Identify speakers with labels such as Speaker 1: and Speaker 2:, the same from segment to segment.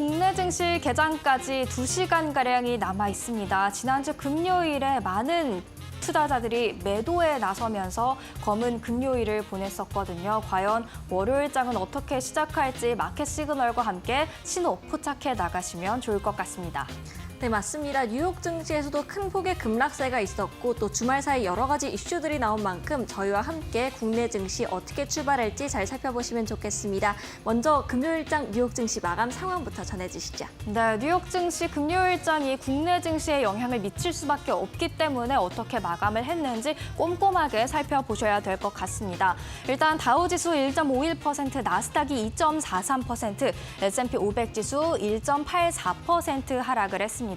Speaker 1: 국내 증시 개장까지 2시간가량이 남아 있습니다. 지난주 금요일에 많은 투자자들이 매도에 나서면서 검은 금요일을 보냈었거든요. 과연 월요일장은 어떻게 시작할지 마켓 시그널과 함께 신호 포착해 나가시면 좋을 것 같습니다.
Speaker 2: 네, 맞습니다. 뉴욕 증시에서도 큰 폭의 급락세가 있었고 또 주말 사이 여러 가지 이슈들이 나온 만큼 저희와 함께 국내 증시 어떻게 출발할지 잘 살펴보시면 좋겠습니다. 먼저 금요일장 뉴욕 증시 마감 상황부터 전해주시죠.
Speaker 1: 네, 뉴욕 증시 금요일장이 국내 증시에 영향을 미칠 수밖에 없기 때문에 어떻게 마감을 했는지 꼼꼼하게 살펴보셔야 될 것 같습니다. 일단 다우지수 1.51%, 나스닥이 2.43%, S&P 500지수 1.84% 하락을 했습니다.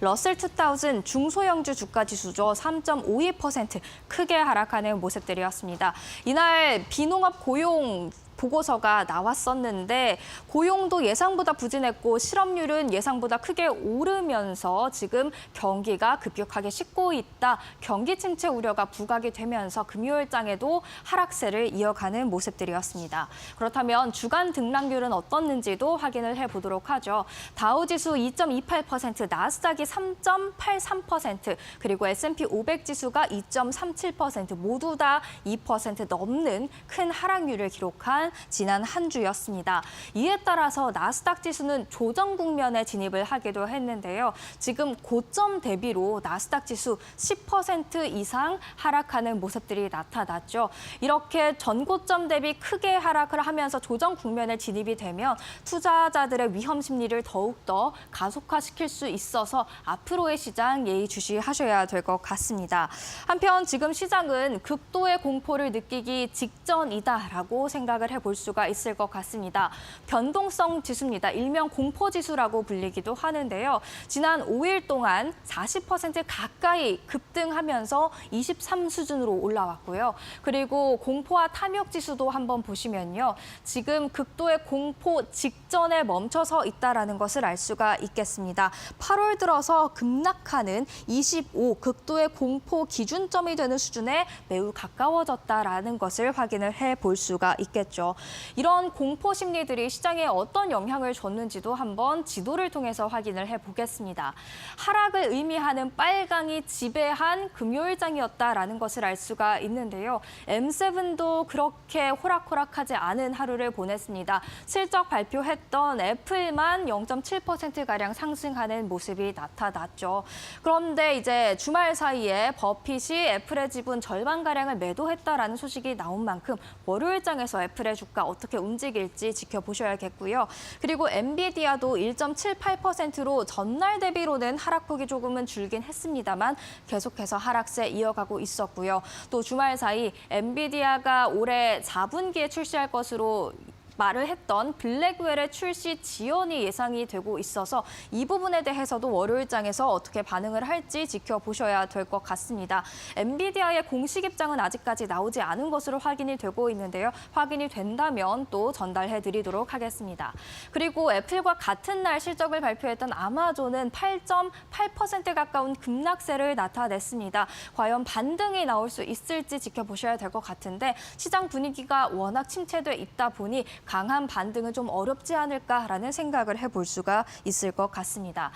Speaker 1: 러셀 2000 중소형주 주가지수죠. 3.52% 크게 하락하는 모습들이었습니다. 이날 비농업 고용 보고서가 나왔었는데 고용도 예상보다 부진했고 실업률은 예상보다 크게 오르면서 지금 경기가 급격하게 식고 있다. 경기 침체 우려가 부각이 되면서 금요일장에도 하락세를 이어가는 모습들이었습니다. 그렇다면 주간 등락률은 어떻는지도 확인을 해보도록 하죠. 다우지수 2.28%, 나스닥이 3.83%, 그리고 S&P 500지수가 2.37% 모두 다 2% 넘는 큰 하락률을 기록한 지난 한 주였습니다. 이에 따라서 나스닥 지수는 조정 국면에 진입을 하기도 했는데요. 지금 고점 대비로 나스닥 지수 10% 이상 하락하는 모습들이 나타났죠. 이렇게 전고점 대비 크게 하락을 하면서 조정 국면에 진입이 되면 투자자들의 위험 심리를 더욱더 가속화시킬 수 있어서 앞으로의 시장 예의주시하셔야 될 것 같습니다. 한편 지금 시장은 극도의 공포를 느끼기 직전이다라고 생각을 해볼 수가 있을 것 같습니다. 변동성 지수입니다. 일명 공포지수라고 불리기도 하는데요. 지난 5일 동안 40% 가까이 급등하면서 23 수준으로 올라왔고요. 그리고 공포와 탐욕 지수도 한번 보시면요. 지금 극도의 공포 직전에 멈춰서 있다는 것을 알 수가 있겠습니다. 8월 들어서 급락하는 25 극도의 공포 기준점이 되는 수준에 매우 가까워졌다는 것을 확인을 해볼 수가 있겠죠. 이런 공포 심리들이 시장에 어떤 영향을 줬는지도 한번 지도를 통해서 확인을 해보겠습니다. 하락을 의미하는 빨강이 지배한 금요일장이었다라는 것을 알 수가 있는데요. M7도 그렇게 호락호락하지 않은 하루를 보냈습니다. 실적 발표했던 애플만 0.7%가량 상승하는 모습이 나타났죠. 그런데 이제 주말 사이에 버핏이 애플의 지분 절반가량을 매도했다라는 소식이 나온 만큼 월요일장에서 애플의 주가 어떻게 움직일지 지켜보셔야겠고요. 그리고 엔비디아도 1.78%로 전날 대비로는 하락폭이 조금은 줄긴 했습니다만 계속해서 하락세 이어가고 있었고요. 또 주말 사이 엔비디아가 올해 4분기에 출시할 것으로 말을 했던 블랙웰의 출시 지연이 예상이 되고 있어서 이 부분에 대해서도 월요일장에서 어떻게 반응을 할지 지켜보셔야 될 것 같습니다. 엔비디아의 공식 입장은 아직까지 나오지 않은 것으로 확인이 되고 있는데요. 확인이 된다면 또 전달해드리도록 하겠습니다. 그리고 애플과 같은 날 실적을 발표했던 아마존은 8.8% 가까운 급락세를 나타냈습니다. 과연 반등이 나올 수 있을지 지켜보셔야 될 것 같은데 시장 분위기가 워낙 침체돼 있다 보니 강한 반등은 좀 어렵지 않을까라는 생각을 해볼 수가 있을 것 같습니다.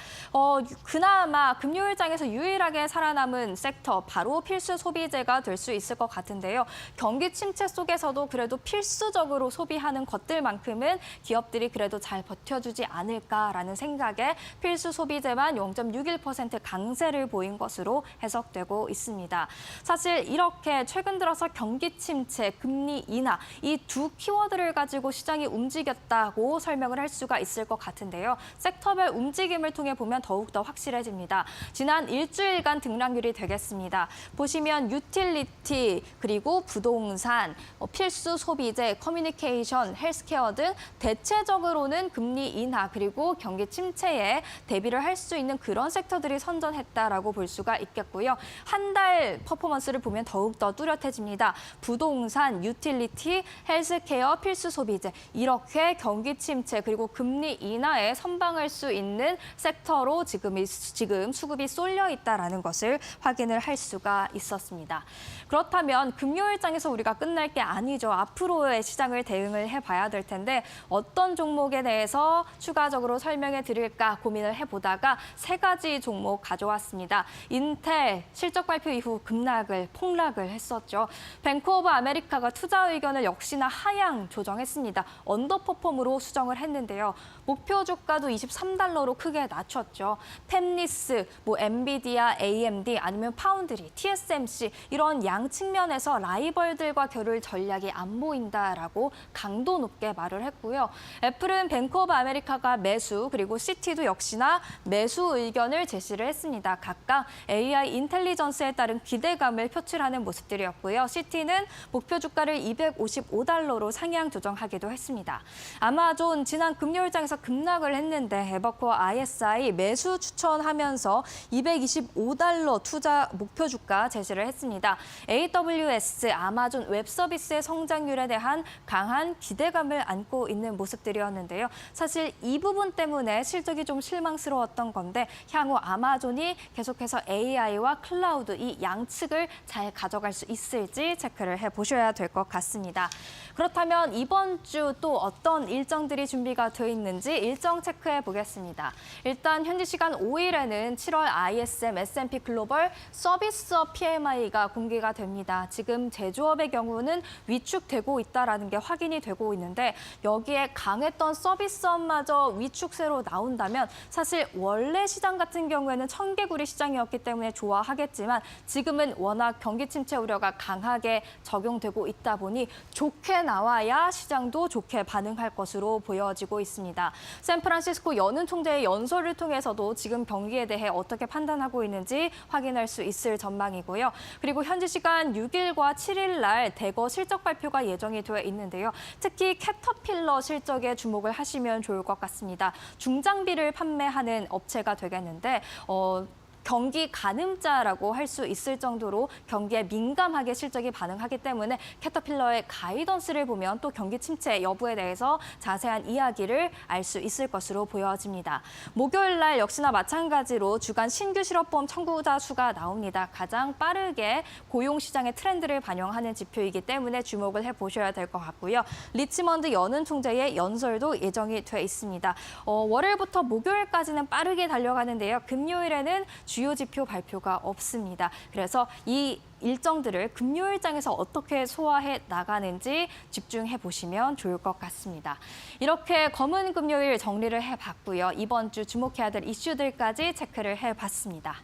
Speaker 1: 그나마 금요일장에서 유일하게 살아남은 섹터, 바로 필수 소비재가 될 수 있을 것 같은데요. 경기 침체 속에서도 그래도 필수적으로 소비하는 것들만큼은 기업들이 그래도 잘 버텨주지 않을까라는 생각에 필수 소비재만 0.61% 강세를 보인 것으로 해석되고 있습니다. 사실 이렇게 최근 들어서 경기 침체, 금리 인하 이 두 키워드를 가지고 시장이 움직였다고 설명을 할 수가 있을 것 같은데요. 섹터별 움직임을 통해 보면 더욱더 확실해집니다. 지난 일주일간 등락률이 되겠습니다. 보시면 유틸리티, 그리고 부동산, 필수 소비재, 커뮤니케이션, 헬스케어 등 대체적으로는 금리 인하 그리고 경기 침체에 대비를 할 수 있는 그런 섹터들이 선전했다라고 볼 수가 있겠고요. 한 달 퍼포먼스를 보면 더욱더 뚜렷해집니다. 부동산, 유틸리티, 헬스케어, 필수 소비재 침체, 이렇게 경기 침체 그리고 금리 인하에 선방할 수 있는 섹터로 지금 수급이 쏠려 있다라는 것을 확인을 할 수가 있었습니다. 그렇다면 금요일장에서 우리가 끝날 게 아니죠. 앞으로의 시장을 대응을 해봐야 될 텐데 어떤 종목에 대해서 추가적으로 설명해 드릴까 고민을 해보다가 세 가지 종목 가져왔습니다. 인텔 실적 발표 이후 폭락을 했었죠. 뱅크 오브 아메리카가 투자 의견을 역시나 하향 조정했습니다. 언더퍼폼으로 수정을 했는데요. 목표 주가도 23달러로 크게 낮췄죠. 팹리스, 엔비디아, AMD 아니면 파운드리, TSMC 이런 양 측면에서 라이벌들과 겨룰 전략이 안 보인다라고 강도 높게 말을 했고요. 애플은 뱅크 오브 아메리카가 매수 그리고 CT도 역시나 매수 의견을 제시를 했습니다. 각각 AI 인텔리전스에 따른 기대감을 표출하는 모습들이었고요. CT는 목표 주가를 255달러로 상향 조정하기도 했습니다. 아마존 지난 금요일장에서 급락을 했는데 에버코어 ISI 매수 추천하면서 225달러 투자 목표 주가 제시를 했습니다. AWS 아마존 웹 서비스의 성장률에 대한 강한 기대감을 안고 있는 모습들이었는데요. 사실 이 부분 때문에 실적이 좀 실망스러웠던 건데 향후 아마존이 계속해서 AI와 클라우드 이 양측을 잘 가져갈 수 있을지 체크를 해보셔야 될 것 같습니다. 그렇다면 이번 주 또 어떤 일정들이 준비가 돼 있는지 일정 체크해 보겠습니다. 일단 현지 시간 5일에는 7월 ISM S&P 글로벌 서비스업 PMI가 공개가 됩니다. 지금 제조업의 경우는 위축되고 있다는 게 확인이 되고 있는데 여기에 강했던 서비스업마저 위축세로 나온다면 사실 원래 시장 같은 경우에는 청개구리 시장이었기 때문에 좋아하겠지만 지금은 워낙 경기 침체 우려가 강하게 적용되고 있다 보니 좋게 나와야 시장도 좋게 반응할 것으로 보여지고 있습니다. 샌프란시스코 연은 총재의 연설을 통해서도 지금 경기에 대해 어떻게 판단하고 있는지 확인할 수 있을 전망이고요. 그리고 현지 시간 6일과 7일 날 대거 실적 발표가 예정이 되어 있는데요. 특히 캐터필러 실적에 주목을 하시면 좋을 것 같습니다. 중장비를 판매하는 업체가 되겠는데 경기 가늠자라고 할 수 있을 정도로 경기에 민감하게 실적이 반응하기 때문에 캐터필러의 가이던스를 보면 또 경기 침체 여부에 대해서 자세한 이야기를 알 수 있을 것으로 보여집니다. 목요일 날 역시나 마찬가지로 주간 신규 실업보험 청구자 수가 나옵니다. 가장 빠르게 고용시장의 트렌드를 반영하는 지표이기 때문에 주목을 해보셔야 될 것 같고요. 리치먼드 연은 총재의 연설도 예정이 돼 있습니다. 월요일부터 목요일까지는 빠르게 달려가는데요. 금요일에는 주요 지표 발표가 없습니다. 그래서 이 일정들을 금요일장에서 어떻게 소화해 나가는지 집중해 보시면 좋을 것 같습니다. 이렇게 검은 금요일 정리를 해봤고요. 이번 주 주목해야 될 이슈들까지 체크를 해봤습니다.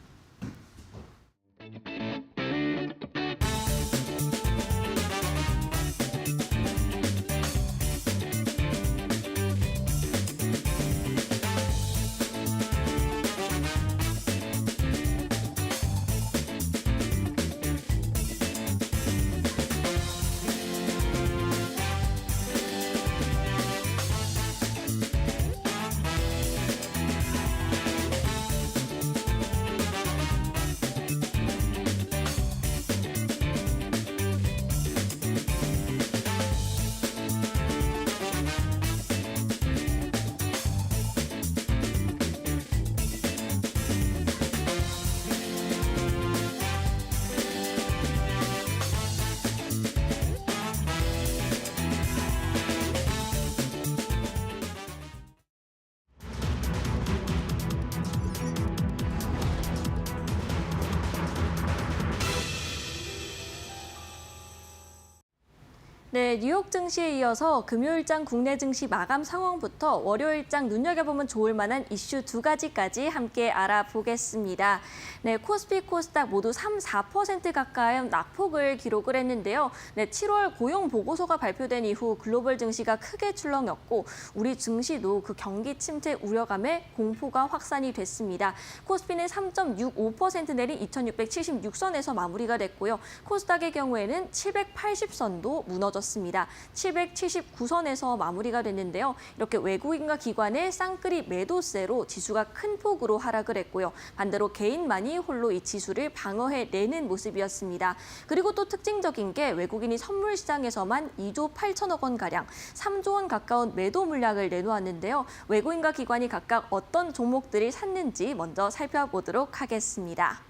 Speaker 2: 네, 뉴욕 증시에 이어서 금요일장 국내 증시 마감 상황부터 월요일장 눈여겨보면 좋을 만한 이슈 두 가지까지 함께 알아보겠습니다. 네, 코스피, 코스닥 모두 3~4% 가까이 낙폭을 기록을 했는데요. 네, 7월 고용 보고서가 발표된 이후 글로벌 증시가 크게 출렁였고 우리 증시도 그 경기 침체 우려감에 공포가 확산이 됐습니다. 코스피는 3.65% 내린 2,676선에서 마무리가 됐고요. 코스닥의 경우에는 780선도 무너졌습니다. 무너졌습니다. 779선에서 마무리가 됐는데요. 이렇게 외국인과 기관의 쌍끌이 매도세로 지수가 큰 폭으로 하락을 했고요. 반대로 개인만이 홀로 이 지수를 방어해내는 모습이었습니다. 그리고 또 특징적인 게 외국인이 선물 시장에서만 2조 8천억 원가량, 3조 원 가까운 매도 물량을 내놓았는데요. 외국인과 기관이 각각 어떤 종목들을 샀는지 먼저 살펴보도록 하겠습니다.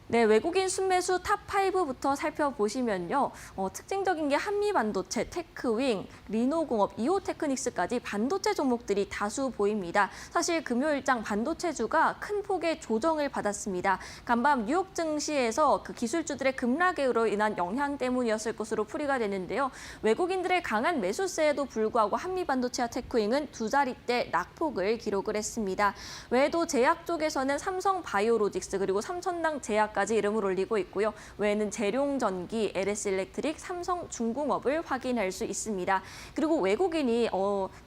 Speaker 2: 네, 외국인 순매수 탑5부터 살펴보시면요. 특징적인 게 한미반도체, 테크윙, 리노공업, 이오테크닉스까지 반도체 종목들이 다수 보입니다. 사실 금요일장 반도체주가 큰 폭의 조정을 받았습니다. 간밤 뉴욕 증시에서 그 기술주들의 급락으로 인한 영향 때문이었을 것으로 풀이가 되는데요. 외국인들의 강한 매수세에도 불구하고 한미반도체와 테크윙은 두 자릿대 낙폭을 기록을 했습니다. 외에도 제약 쪽에서는 삼성바이오로직스 그리고 삼천당 제약 까지 이름을 올리고 있고요. 외에는 재룡전기, LS일렉트릭, 삼성중공업을 확인할 수 있습니다. 그리고 외국인이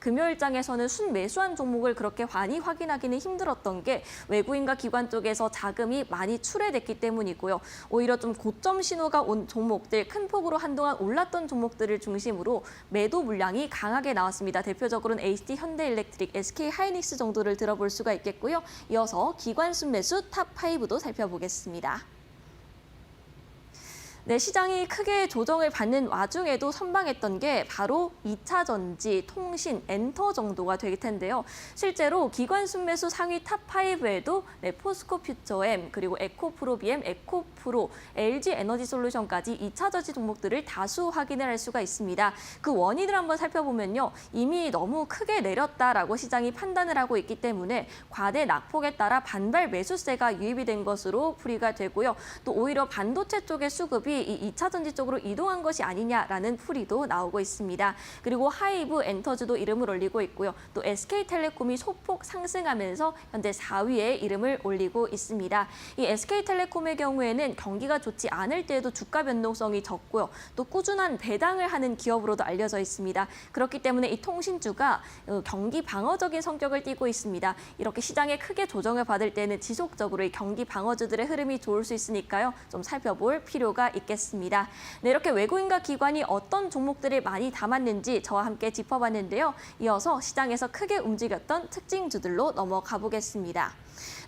Speaker 2: 금요일장에서는 순매수한 종목을 그렇게 많이 확인하기는 힘들었던 게 외국인과 기관 쪽에서 자금이 많이 출회됐기 때문이고요. 오히려 좀 고점 신호가 온 종목들, 큰 폭으로 한동안 올랐던 종목들을 중심으로 매도 물량이 강하게 나왔습니다. 대표적으로는 HT, 현대일렉트릭, SK하이닉스 정도를 들어볼 수가 있겠고요. 이어서 기관 순매수 탑5도 살펴보겠습니다. 네, 시장이 크게 조정을 받는 와중에도 선방했던 게 바로 2차 전지, 통신, 엔터 정도가 될 텐데요. 실제로 기관 순매수 상위 탑5에도 포스코 퓨처엠, 그리고 에코프로비엠, 에코프로, LG에너지솔루션까지 2차 전지 종목들을 다수 확인을 할 수가 있습니다. 그 원인을 한번 살펴보면요. 이미 너무 크게 내렸다라고 시장이 판단을 하고 있기 때문에 과대 낙폭에 따라 반발 매수세가 유입이 된 것으로 풀이가 되고요. 또 오히려 반도체 쪽의 수급이 이 2차 전지 쪽으로 이동한 것이 아니냐라는 풀이도 나오고 있습니다. 그리고 하이브 엔터즈도 이름을 올리고 있고요. 또 SK텔레콤이 소폭 상승하면서 현재 4위에 이름을 올리고 있습니다. 이 SK텔레콤의 경우에는 경기가 좋지 않을 때에도 주가 변동성이 적고요. 또 꾸준한 배당을 하는 기업으로도 알려져 있습니다. 그렇기 때문에 이 통신주가 경기 방어적인 성격을 띠고 있습니다. 이렇게 시장에 크게 조정을 받을 때는 지속적으로 이 경기 방어주들의 흐름이 좋을 수 있으니까요. 좀 살펴볼 필요가 있겠습니다. 네, 이렇게 외국인과 기관이 어떤 종목들을 많이 담았는지 저와 함께 짚어봤는데요. 이어서 시장에서 크게 움직였던 특징주들로 넘어가 보겠습니다.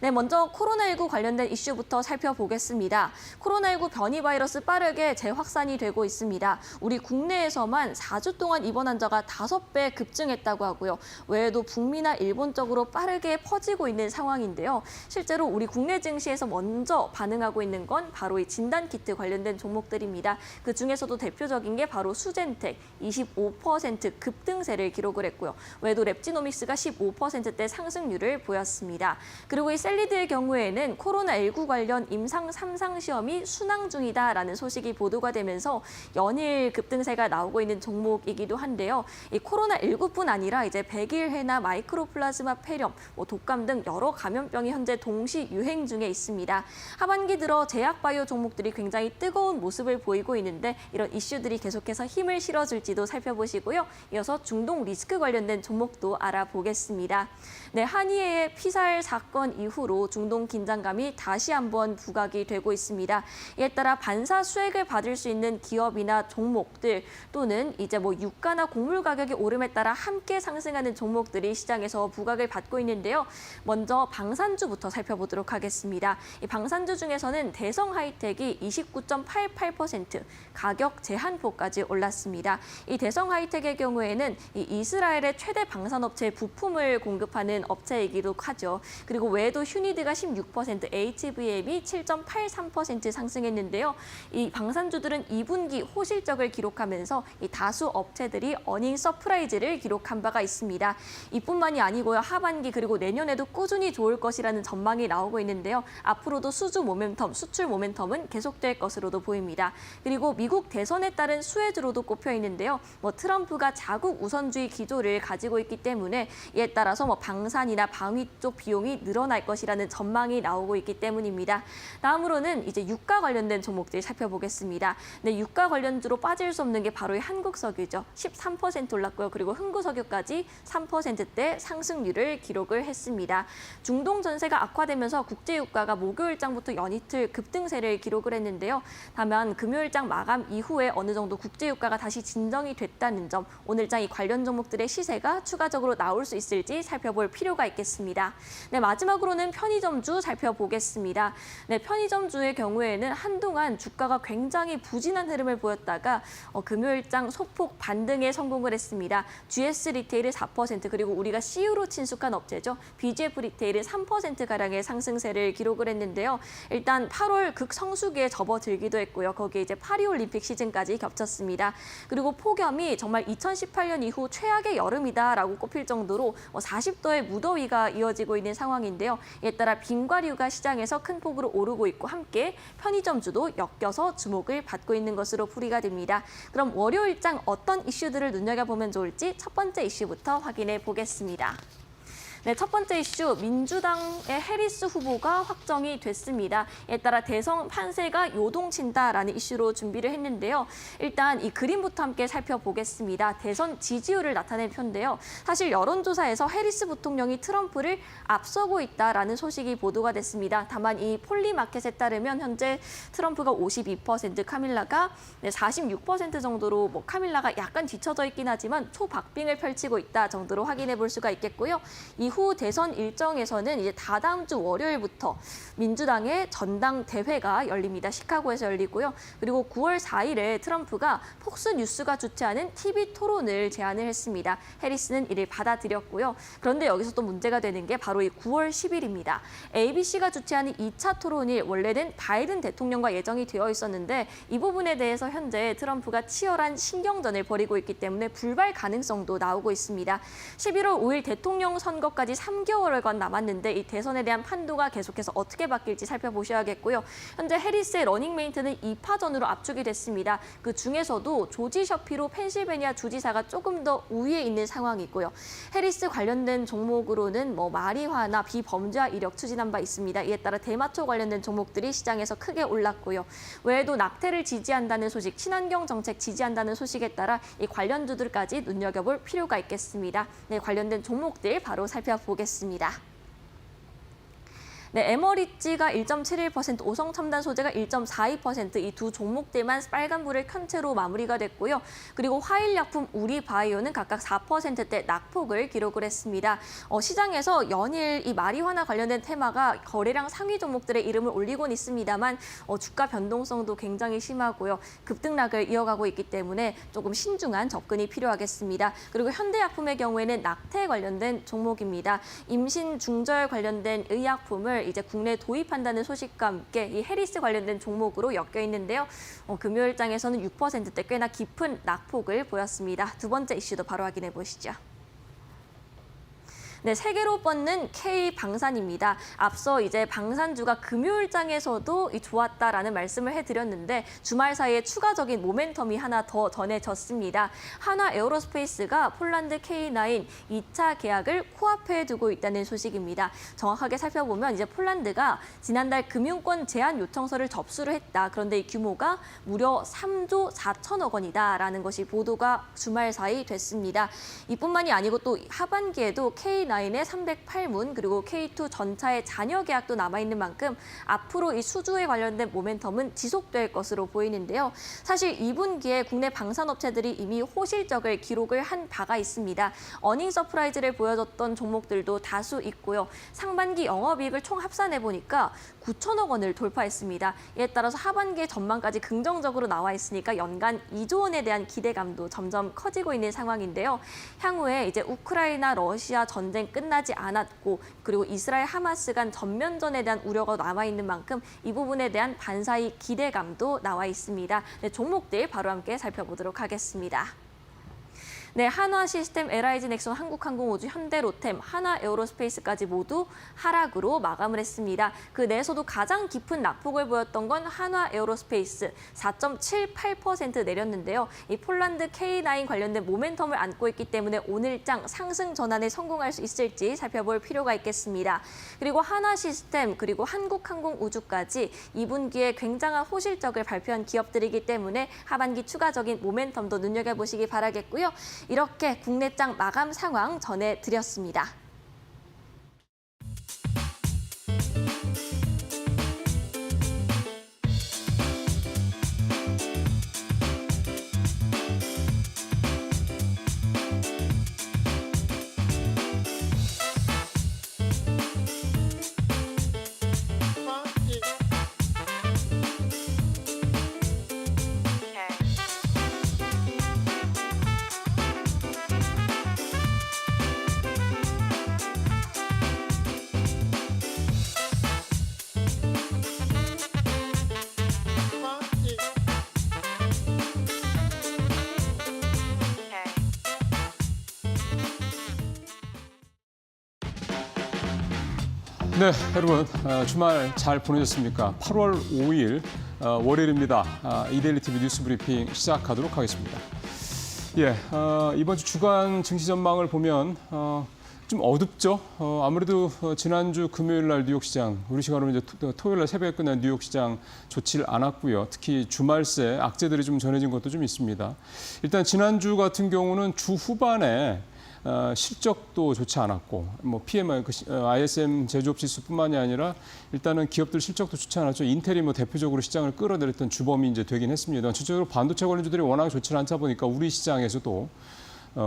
Speaker 2: 네, 먼저 코로나19 관련된 이슈부터 살펴보겠습니다. 코로나19 변이 바이러스 빠르게 재확산이 되고 있습니다. 우리 국내에서만 4주 동안 입원 환자가 5배 급증했다고 하고요. 외에도 북미나 일본 쪽으로 빠르게 퍼지고 있는 상황인데요. 실제로 우리 국내 증시에서 먼저 반응하고 있는 건 바로 이 진단키트 관련된 종목들입니다. 그 중에서도 대표적인 게 바로 수젠텍 25% 급등세를 기록을 했고요. 외에도 랩지노믹스가 15%대 상승률을 보였습니다. 그리고 이 셀리드의 경우에는 코로나19 관련 임상 3상 시험이 순항 중이다라는 소식이 보도가 되면서 연일 급등세가 나오고 있는 종목이기도 한데요. 이 코로나19뿐 아니라 이제 백일해나 마이크로플라즈마 폐렴, 독감 등 여러 감염병이 현재 동시 유행 중에 있습니다. 하반기 들어 제약바이오 종목들이 굉장히 뜨거운 모습을 보이고 있는데 이런 이슈들이 계속해서 힘을 실어줄지도 살펴보시고요. 이어서 중동 리스크 관련된 종목도 알아보겠습니다. 네, 한의회의 피살 사건 이후로 중동 긴장감이 다시 한번 부각이 되고 있습니다. 이에 따라 반사 수익을 받을 수 있는 기업이나 종목들 또는 이제 유가나 곡물 가격이 오름에 따라 함께 상승하는 종목들이 시장에서 부각을 받고 있는데요. 먼저 방산주부터 살펴보도록 하겠습니다. 이 방산주 중에서는 대성하이텍이 29.88% 가격 제한폭까지 올랐습니다. 이 대성하이텍의 경우에는 이 이스라엘의 최대 방산업체에 부품을 공급하는 업체이기도 하죠. 그리고 외에도 휴니드가 16%, HVM이 7.83% 상승했는데요. 이 방산주들은 2분기 호실적을 기록하면서 이 다수 업체들이 어닝 서프라이즈를 기록한 바가 있습니다. 이뿐만이 아니고요. 하반기 그리고 내년에도 꾸준히 좋을 것이라는 전망이 나오고 있는데요. 앞으로도 수주 모멘텀, 수출 모멘텀은 계속될 것으로도 보입니다. 그리고 미국 대선에 따른 수혜주로도 꼽혀 있는데요. 트럼프가 자국 우선주의 기조를 가지고 있기 때문에 이에 따라서 방산이나 방위 쪽 비용이 늘어날 것이라는 전망이 나오고 있기 때문입니다. 다음으로는 이제 유가 관련된 종목들 살펴보겠습니다. 네, 유가 관련주로 빠질 수 없는 게 바로 이 한국석유죠. 13% 올랐고요. 그리고 흥구석유까지 3%대 상승률을 기록을 했습니다. 중동 전세가 악화되면서 국제유가가 목요일장부터 연이틀 급등세를 기록을 했는데요. 다만 금요일장 마감 이후에 어느 정도 국제유가가 다시 진정이 됐다는 점, 오늘장 이 관련 종목들의 시세가 추가적으로 나올 수 있을지 살펴볼 필요가 있겠습니다. 네, 마지막으로는 편의점주 살펴보겠습니다. 네, 편의점주의 경우에는 한동안 주가가 굉장히 부진한 흐름을 보였다가 금요일장 소폭 반등에 성공을 했습니다. GS 리테일이 4% 그리고 우리가 CU로 친숙한 업체죠. BGF 리테일은 3%가량의 상승세를 기록을 했는데요. 일단 8월 극성수기에 접어들기도 했고요. 거기에 이제 파리올림픽 시즌까지 겹쳤습니다. 그리고 폭염이 정말 2018년 이후 최악의 여름이다라고 꼽힐 정도로 40도의 무더위가 이어지고 있는 상황인데요. 이에 따라 빙과류가 시장에서 큰 폭으로 오르고 있고 함께 편의점주도 엮여서 주목을 받고 있는 것으로 풀이가 됩니다. 그럼 월요일장 어떤 이슈들을 눈여겨보면 좋을지 첫 번째 이슈부터 확인해 보겠습니다. 네, 첫 번째 이슈, 민주당의 해리스 후보가 확정이 됐습니다. 이에 따라 대선 판세가 요동친다라는 이슈로 준비를 했는데요. 일단 이 그림부터 함께 살펴보겠습니다. 대선 지지율을 나타낸 표인데요. 사실 여론조사에서 해리스 부통령이 트럼프를 앞서고 있다라는 소식이 보도가 됐습니다. 다만 이 폴리마켓에 따르면 현재 트럼프가 52%, 카밀라가 46% 정도로 카밀라가 약간 뒤쳐져 있긴 하지만 초박빙을 펼치고 있다 정도로 확인해 볼 수가 있겠고요. 이후 대선 일정에서는 이제 다다음 주 월요일부터 민주당의 전당대회가 열립니다. 시카고에서 열리고요. 그리고 9월 4일에 트럼프가 폭스뉴스가 주최하는 TV 토론을 제안을 했습니다. 해리스는 이를 받아들였고요. 그런데 여기서 또 문제가 되는 게 바로 이 9월 10일입니다. ABC가 주최하는 2차 토론이 원래는 바이든 대통령과 예정이 되어 있었는데 이 부분에 대해서 현재 트럼프가 치열한 신경전을 벌이고 있기 때문에 불발 가능성도 나오고 있습니다. 11월 5일 대통령 선거까지 3개월여간 남았는데 이 대선에 대한 판도가 계속해서 어떻게 바뀔지 살펴보셔야겠고요. 현재 해리스의 러닝메이트는 2파전으로 압축이 됐습니다. 그 중에서도 조지 셔피로 펜실베니아 주지사가 조금 더 우위에 있는 상황이고요. 해리스 관련된 종목으로는 마리화나 비범죄화 이력 추진한 바 있습니다. 이에 따라 대마초 관련된 종목들이 시장에서 크게 올랐고요. 외에도 낙태를 지지한다는 소식, 친환경 정책 지지한다는 소식에 따라 이 관련주들까지 눈여겨볼 필요가 있겠습니다. 네, 관련된 종목들 바로 살펴보겠습니다. 네, 에머리지가 1.71%, 오성첨단 소재가 1.42% 이 두 종목들만 빨간불을 켠 채로 마무리가 됐고요. 그리고 화일약품, 우리바이오는 각각 4%대 낙폭을 기록을 했습니다. 시장에서 연일 이 마리화나 관련된 테마가 거래량 상위 종목들의 이름을 올리곤 있습니다만 주가 변동성도 굉장히 심하고요. 급등락을 이어가고 있기 때문에 조금 신중한 접근이 필요하겠습니다. 그리고 현대약품의 경우에는 낙태 관련된 종목입니다. 임신 중절 관련된 의약품을 이제 국내에 도입한다는 소식과 함께 이 해리스 관련된 종목으로 엮여 있는데요. 금요일장에서는 6%대 꽤나 깊은 낙폭을 보였습니다. 두 번째 이슈도 바로 확인해 보시죠. 네, 세계로 뻗는 K방산입니다. 앞서 이제 방산주가 금요일장에서도 좋았다라는 말씀을 해드렸는데 주말 사이에 추가적인 모멘텀이 하나 더 전해졌습니다. 한화 에어로스페이스가 폴란드 K9 2차 계약을 코앞에 두고 있다는 소식입니다. 정확하게 살펴보면 이제 폴란드가 지난달 금융권 제한 요청서를 접수를 했다. 그런데 이 규모가 무려 3조 4천억 원이다라는 것이 보도가 주말 사이 됐습니다. 이뿐만이 아니고 또 하반기에도 K9의 308문 그리고 K2 전차의 잔여 계약도 남아있는 만큼 앞으로 이 수주에 관련된 모멘텀은 지속될 것으로 보이는데요. 사실 2분기에 국내 방산업체들이 이미 호실적을 기록을 한 바가 있습니다. 어닝 서프라이즈를 보여줬던 종목들도 다수 있고요. 상반기 영업이익을 총 합산해보니까 9천억 원을 돌파했습니다. 이에 따라서 하반기의 전망까지 긍정적으로 나와 있으니까 연간 2조 원에 대한 기대감도 점점 커지고 있는 상황인데요. 향후에 이제 우크라이나 러시아 전쟁 끝나지 않았고 그리고 이스라엘 하마스 간 전면전에 대한 우려가 남아 있는 만큼 이 부분에 대한 반사이 기대감도 나와 있습니다. 네, 종목들 바로 함께 살펴보도록 하겠습니다. 네, 한화시스템, LIG 넥슨, 한국항공우주, 현대로템, 한화에어로스페이스까지 모두 하락으로 마감을 했습니다. 그 내에서도 가장 깊은 낙폭을 보였던 건 한화에어로스페이스 4.78% 내렸는데요. 이 폴란드 K9 관련된 모멘텀을 안고 있기 때문에 오늘장 상승 전환에 성공할 수 있을지 살펴볼 필요가 있겠습니다. 그리고 한화시스템 그리고 한국항공우주까지 2분기에 굉장한 호실적을 발표한 기업들이기 때문에 하반기 추가적인 모멘텀도 눈여겨보시기 바라겠고요. 이렇게 국내장 마감 상황 전해드렸습니다.
Speaker 3: 네, 여러분 주말 잘 보내셨습니까? 8월 5일 월요일입니다. 이데일리 TV 뉴스 브리핑 시작하도록 하겠습니다. 예, 이번 주 주간 증시 전망을 보면 좀 어둡죠. 아무래도 지난주 금요일 날 뉴욕 시장, 우리 시간으로 이제 토요일 날 새벽에 끝난 뉴욕 시장 좋질 않았고요. 특히 주말새 악재들이 좀 전해진 것도 좀 있습니다. 일단 지난주 같은 경우는 주 후반에 실적도 좋지 않았고, 뭐 PMI, ISM 제조업 지수뿐만이 아니라 일단은 기업들 실적도 좋지 않았죠. 인텔이 뭐 대표적으로 시장을 끌어내렸던 주범이 이제 되긴 했습니다. 전체적으로 반도체 관련주들이 워낙 좋지 않다 보니까 우리 시장에서도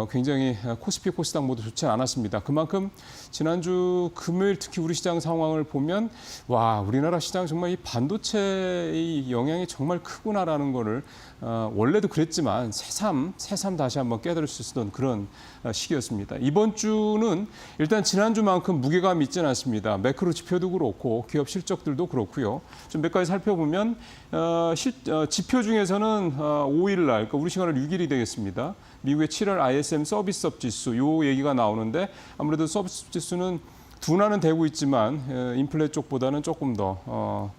Speaker 3: 굉장히 코스피, 코스닥 모두 좋지 않았습니다. 그만큼 지난주 금요일 특히 우리 시장 상황을 보면 와, 우리나라 시장 정말 이 반도체의 영향이 정말 크구나라는 거를 원래도 그랬지만 새삼 다시 한번 깨달을 수 있었던 그런 시기였습니다. 이번 주는 일단 지난주만큼 무게감이 있지는 않습니다. 매크로 지표도 그렇고 기업 실적들도 그렇고요. 좀 몇 가지 살펴보면 지표 중에서는 5일 날, 그러니까 우리 시간으로 6일이 되겠습니다. 미국의 7월 ISM 서비스업 지수, 요 얘기가 나오는데 아무래도 서비스업 지수는 둔화는 되고 있지만 인플레 쪽보다는 조금 더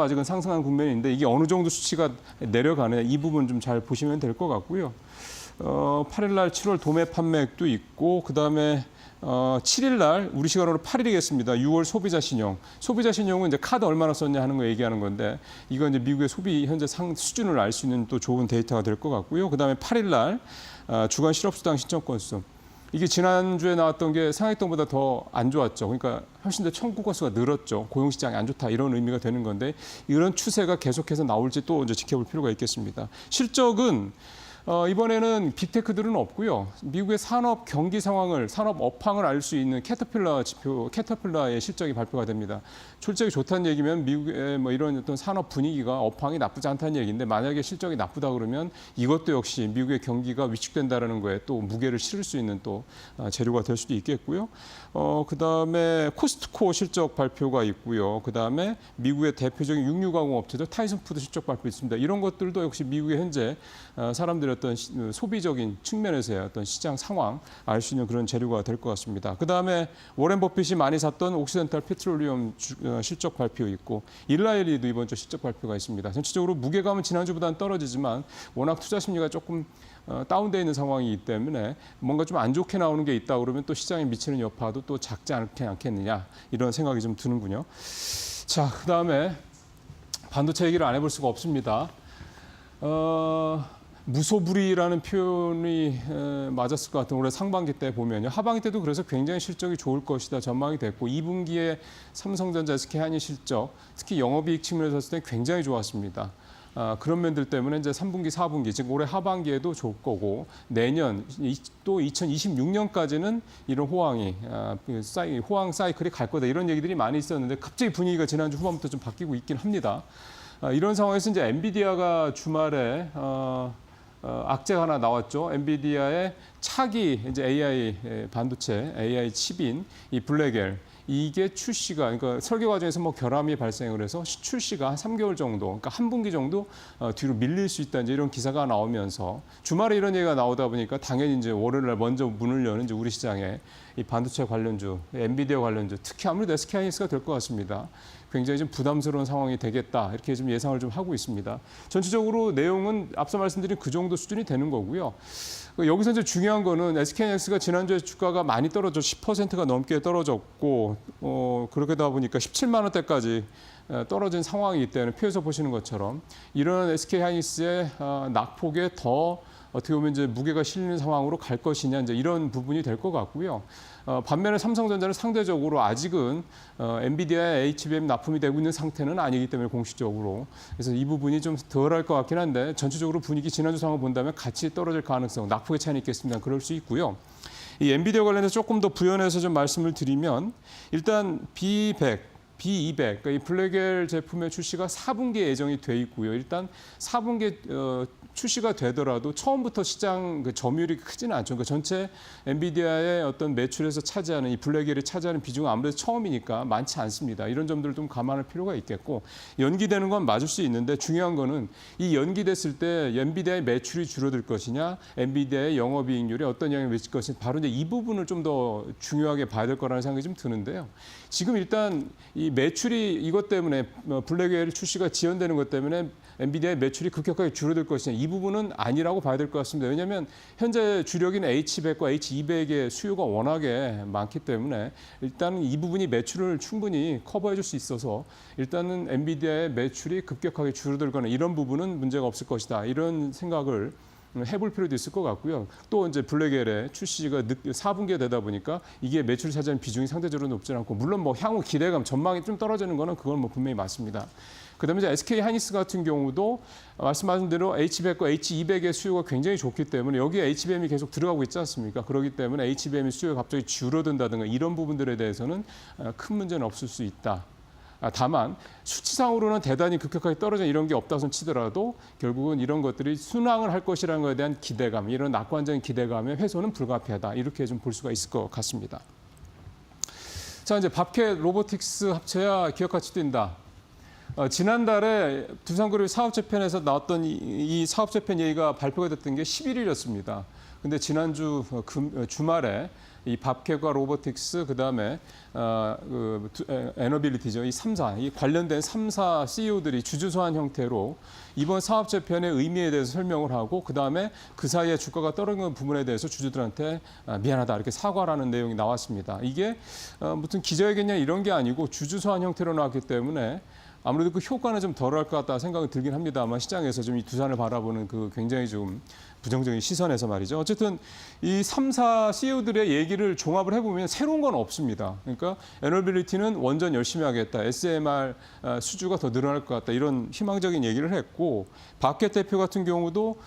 Speaker 3: 아직은 상승한 국면이 있는데 이게 어느 정도 수치가 내려가느냐 이 부분 좀 잘 보시면 될 것 같고요. 8일 날 7월 도매 판매액도 있고 그다음에 7일 날 우리 시간으로 8일이겠습니다. 6월 소비자 신용. 소비자 신용은 이제 카드 얼마나 썼냐 하는 거 얘기하는 건데 이건 이제 미국의 소비 현재 수준을 알 수 있는 또 좋은 데이터가 될 것 같고요. 그다음에 8일 날 주간 실업수당 신청 건수. 이게 지난주에 나왔던 게 상했던 보다 더 안 좋았죠. 그러니까 훨씬 더 청구 건수가 늘었죠. 고용시장이 안 좋다 이런 의미가 되는 건데 이런 추세가 계속해서 나올지 또 이제 지켜볼 필요가 있겠습니다. 실적은 이번에는 빅테크들은 없고요. 미국의 산업 경기 상황을, 산업 업황을 알 수 있는 캐터필러 지표, 캐터필러의 실적이 발표가 됩니다. 실적이 좋다는 얘기면 미국의 뭐 이런 어떤 산업 분위기가 업황이 나쁘지 않다는 얘기인데 만약에 실적이 나쁘다 그러면 이것도 역시 미국의 경기가 위축된다는 거에 또 무게를 실을 수 있는 또 재료가 될 수도 있겠고요. 그다음에 코스트코 실적 발표가 있고요. 그다음에 미국의 대표적인 육류가공 업체들 타이슨푸드 실적 발표 있습니다. 이런 것들도 역시 미국의 현재 사람들의 어떤 소비적인 측면에서의 어떤 시장 상황 알 수 있는 그런 재료가 될 것 같습니다. 그다음에 워렌 버핏이 많이 샀던 옥시덴탈 페트롤리움 실적 발표 있고 일라일리도 이번 주 실적 발표가 있습니다. 전체적으로 무게감은 지난주보다는 떨어지지만 워낙 투자 심리가 조금 다운되어 있는 상황이기 때문에 뭔가 좀 안 좋게 나오는 게 있다 그러면 또 시장에 미치는 여파도 또 작지 않겠느냐 이런 생각이 좀 드는군요. 자, 그다음에 반도체 얘기를 안 해볼 수가 없습니다. 무소불위라는 표현이 맞았을 것 같은 올해 상반기 때 보면요. 하반기 때도 그래서 굉장히 실적이 좋을 것이다 전망이 됐고 2분기에 삼성전자, SK하이닉 실적, 특히 영업이익 측면에서 봤을 때 굉장히 좋았습니다. 그런 면들 때문에 이제 3분기, 4분기, 즉 올해 하반기에도 좋을 거고 내년 또 2026년까지는 이런 호황 사이클이 갈 거다 이런 얘기들이 많이 있었는데 갑자기 분위기가 지난주 후반부터 좀 바뀌고 있긴 합니다. 이런 상황에서 이제 엔비디아가 주말에 악재가 하나 나왔죠. 엔비디아의 차기 이제 AI 반도체, AI 칩인 이 블랙엘 이게 출시가 그러니까 설계 과정에서 뭐 결함이 발생을 해서 출시가 한 3개월 정도, 그러니까 한 분기 정도 뒤로 밀릴 수 있다 이제 이런 기사가 나오면서 주말에 이런 얘기가 나오다 보니까 당연히 이제 월요일날 먼저 문을 여는 이제 우리 시장에 이 반도체 관련주, 엔비디아 관련주, 특히 아무래도 SK하이닉스가 될 것 같습니다. 굉장히 좀 부담스러운 상황이 되겠다 이렇게 좀 예상을 좀 하고 있습니다. 전체적으로 내용은 앞서 말씀드린 그 정도 수준이 되는 거고요. 여기서 이제 중요한 거는 SK하이닉스가 지난주에 주가가 많이 떨어져 10%가 넘게 떨어졌고 그렇게 되다 보니까 17만 원대까지 떨어진 상황이기 때문에 표에서 보시는 것처럼 이런 SK하이닉스의 낙폭에 더 어떻게 보면 이제 무게가 실리는 상황으로 갈 것이냐 이제 이런 부분이 될 것 같고요. 반면에 삼성전자는 상대적으로 아직은 엔비디아의 HBM 납품이 되고 있는 상태는 아니기 때문에 공식적으로 그래서 이 부분이 좀 덜할 것 같긴 한데 전체적으로 분위기 지난주 상황을 본다면 같이 떨어질 가능성, 낙폭의 차이는 있겠습니다. 그럴 수 있고요. 이 엔비디아 관련해서 조금 더 부연해서 좀 말씀을 드리면 일단 B100 B200, 그러니까 이 블랙엘 제품의 출시가 4분기에 예정이 돼 있고요. 일단 4분기에 출시가 되더라도 처음부터 시장 그 점유율이 크지는 않죠. 그러니까 전체 엔비디아의 어떤 매출에서 차지하는 이 블랙엘이 차지하는 비중은 아무래도 처음이니까 많지 않습니다. 이런 점들을 좀 감안할 필요가 있겠고 연기되는 건 맞을 수 있는데 중요한 거는 이 연기됐을 때 엔비디아의 매출이 줄어들 것이냐, 엔비디아의 영업이익률에 어떤 영향을 미칠 것이냐, 바로 이제 이 부분을 좀 더 중요하게 봐야 될 거라는 생각이 좀 드는데요. 지금 일단 이 매출이 이것 때문에 블랙엘 출시가 지연되는 것 때문에 엔비디아의 매출이 급격하게 줄어들 것이냐, 이 부분은 아니라고 봐야 될 것 같습니다. 왜냐하면 현재 주력인 H100과 H200의 수요가 워낙에 많기 때문에 일단은 이 부분이 매출을 충분히 커버해 줄 수 있어서 일단은 엔비디아의 매출이 급격하게 줄어들거나 이런 부분은 문제가 없을 것이다. 이런 생각을 해볼 필요도 있을 것 같고요. 또 이제 블랙엘의 출시가 4분기에 되다 보니까 이게 매출 차지하는 비중이 상대적으로 높지 않고 물론 뭐 향후 기대감, 전망이 좀 떨어지는 거는 그건 뭐 분명히 맞습니다. 그다음에 이제 SK 하이닉스 같은 경우도 말씀하신 대로 H100과 H200의 수요가 굉장히 좋기 때문에 여기에 HBM이 계속 들어가고 있지 않습니까? 그렇기 때문에 HBM의 수요가 갑자기 줄어든다든가 이런 부분들에 대해서는 큰 문제는 없을 수 있다. 다만 수치상으로는 대단히 급격하게 떨어진 이런 게 없다 손 치더라도 결국은 이런 것들이 순항을 할 것이라는 것에 대한 기대감, 이런 낙관적인 기대감의 훼손은 불가피하다. 이렇게 좀 볼 수가 있을 것 같습니다. 자, 이제 밥캣 로보틱스 합쳐야 기업 가치 뛴다. 지난달에 두산그룹 사업재편에서 나왔던 이 사업재편 얘기가 발표가 됐던 게 11일이었습니다. 근데 지난주 주말에 이 밥캣과 로보틱스 그다음에 에너빌리티죠. 이 3사, 이 관련된 3사 CEO들이 주주소환 형태로 이번 사업 재편의 의미에 대해서 설명을 하고 그다음에 그 사이에 주가가 떨어진 부분에 대해서 주주들한테 미안하다 이렇게 사과라는 내용이 나왔습니다. 이게 무슨 기자회견이냐 이런 게 아니고 주주소환 형태로 나왔기 때문에 아무래도 그 효과는 좀 덜할 것 같다 생각이 들긴 합니다만 시장에서 좀 이 두산을 바라보는 그 굉장히 좀 부정적인 시선에서 말이죠. 어쨌든 이 3사 CEO들의 얘기를 종합을 해보면 새로운 건 없습니다. 그러니까 에너빌리티는 원전 열심히 하겠다. SMR 수주가 더 늘어날 것 같다. 이런 희망적인 얘기를 했고 밥캣 대표 같은 경우도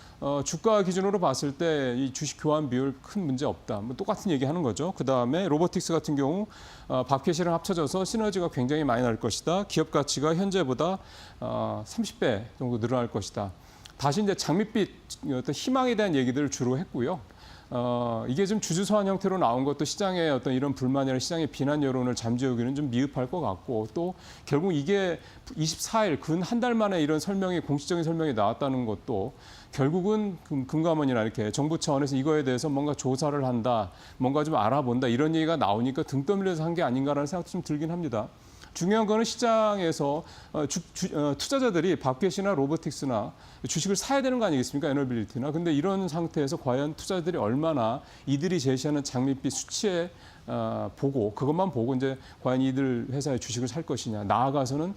Speaker 3: 주가 기준으로 봤을 때 이 주식 교환 비율 큰 문제 없다. 뭐 똑같은 얘기하는 거죠. 그다음에 로보틱스 같은 경우 밥캣이랑 합쳐져서 시너지가 굉장히 많이 날 것이다. 기업 가치가 현재보다 30배 정도 늘어날 것이다. 다시 이제 장밋빛 어떤 희망에 대한 얘기들을 주로 했고요. 이게 좀 주주소환 형태로 나온 것도 시장의 어떤 이런 불만이나 시장의 비난 여론을 잠재우기는 좀 미흡할 것 같고 또 결국 이게 24일 근 한 달 만에 이런 설명이 공식적인 설명이 나왔다는 것도 결국은 금감원이나 이렇게 정부 차원에서 이거에 대해서 뭔가 조사를 한다, 뭔가 좀 알아본다 이런 얘기가 나오니까 등 떠밀려서 한 게 아닌가라는 생각도 좀 들긴 합니다. 중요한 거는 시장에서 투자자들이 밥캣이나 로보틱스나 주식을 사야 되는 거 아니겠습니까? 에너빌리티나. 근데 이런 상태에서 과연 투자자들이 얼마나 이들이 제시하는 장밋빛 수치에 보고 그것만 보고 이제 과연 이들 회사의 주식을 살 것이냐. 나아가서는